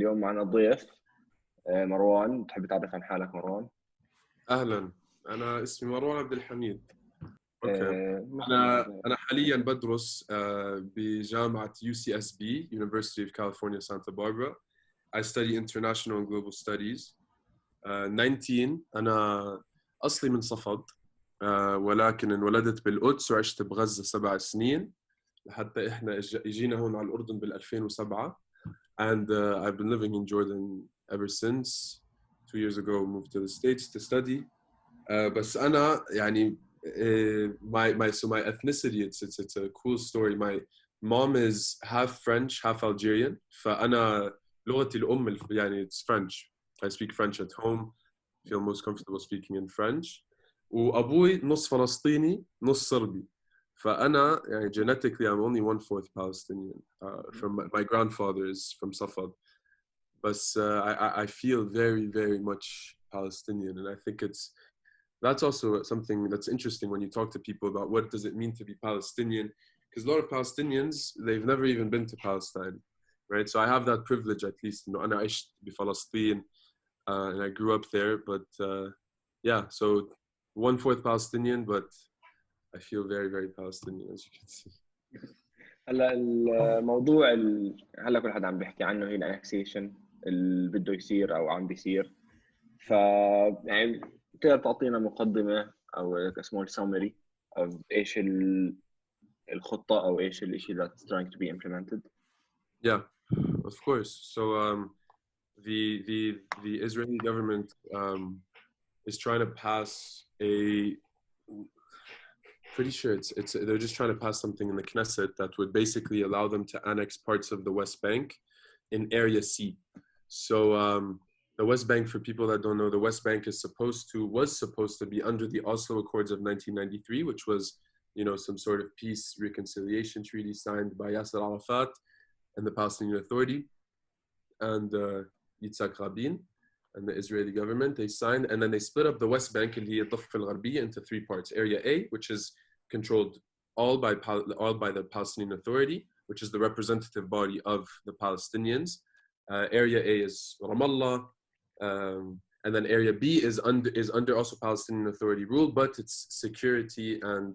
اليوم معنا ضيف مروان. تحب تعرف عن حالك مروان؟ أهلا، أنا اسمي مروان عبد الحميد. أوكي. مثلا أنا حاليا بدرس بجامعة UCSB University of California Santa Barbara. I study International and Global Studies. 19. أنا أصلي من صفد، ولكن انولدت بالقدس وعشت بغزة 7 سنين لحتى إحنا إجينا هون على الأردن بال 2007. And I've been living in Jordan ever since. 2 years ago moved to the States to study. بس أنا يعني my ethnicity, it's a cool story. My mom is half French, half Algerian. فأنا لغتي الأم يعني it's French. I speak French at home. Feel most comfortable speaking in French. وأبوي نص فلسطيني نص صربي. فأنا يعني genetically I'm only 1/4 Palestinian. From my grandfather is from Safad. But I feel very, very much Palestinian, and I think that's also something that's interesting when you talk to people about what does it mean to be Palestinian, because a lot of Palestinians, they've never even been to Palestine, right? So I have that privilege, at least, you know, أنا عشت بفلسطين, and I grew up there, but yeah, so 1/4 Palestinian, but I feel very, very Palestinian, as you can see. هلا الموضوع هلا كل حدا عم بيحكي عنه هي الانكسيشن اللي بده يصير او عم بيصير. ف يعني تقدر تعطينا مقدمه او سمول سامري of ايش الخطه او ايش الشيء that's trying to be implemented. Yeah, of course. So the Israeli government is trying to pass pretty sure they're just trying to pass something in the Knesset that would basically allow them to annex parts of the West Bank in Area C. So the West Bank, for people that don't know, the West Bank was supposed to be under the Oslo Accords of 1993, which was, you know, some sort of peace reconciliation treaty signed by Yasser Arafat and the Palestinian Authority and Yitzhak Rabin and the Israeli government. They signed, and then they split up the West Bank and the Dhafr al-Gharbiyya into 3 parts. Area A, which is controlled all by the Palestinian Authority, which is the representative body of the Palestinians. Area A is Ramallah, and then Area B is under also Palestinian Authority rule, but it's security and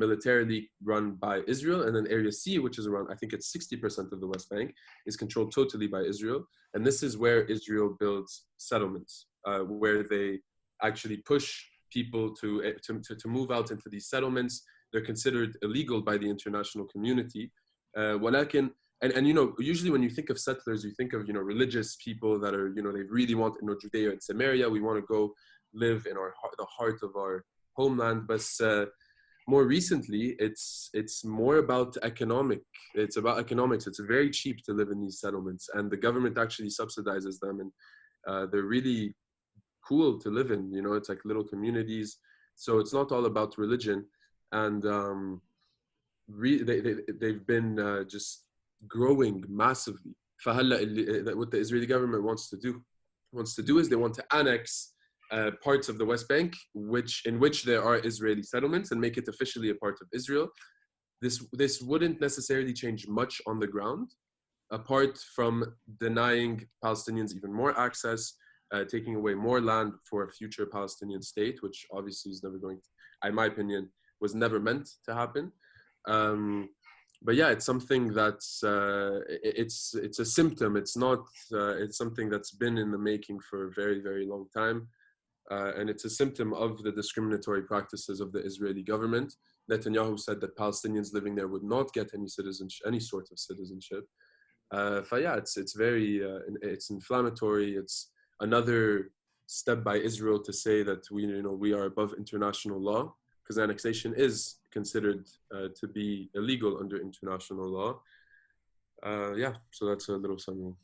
militarily run by Israel. And then Area C, which is around, I think it's 60% of the West Bank, is controlled totally by Israel. And this is where Israel builds settlements, where they actually push people to move out into these settlements. They're considered illegal by the international community. And you know, usually when you think of settlers, you think of, you know, religious people that are, you know, they really want, you know, Judea and Samaria. We want to go live in the heart of our homeland. But more recently, it's more about economic. It's about economics. It's very cheap to live in these settlements, and the government actually subsidizes them, and they're really cool to live in. You know, it's like little communities. So it's not all about religion, and they've been just growing massively. What the Israeli government wants to do is they want to annex parts of the West Bank, in which there are Israeli settlements, and make it officially a part of Israel. This wouldn't necessarily change much on the ground, apart from denying Palestinians even more access, taking away more land for a future Palestinian state, which obviously is never going to, in my opinion, was never meant to happen. But yeah, it's something that's it's a symptom. It's not. It's something that's been in the making for a very, very long time, and it's a symptom of the discriminatory practices of the Israeli government. Netanyahu said that Palestinians living there would not get any sort of citizenship. But yeah, it's very it's inflammatory. It's another step by Israel to say that we are above international law, because annexation is considered to be illegal under international law. Yeah, so that's a little summary.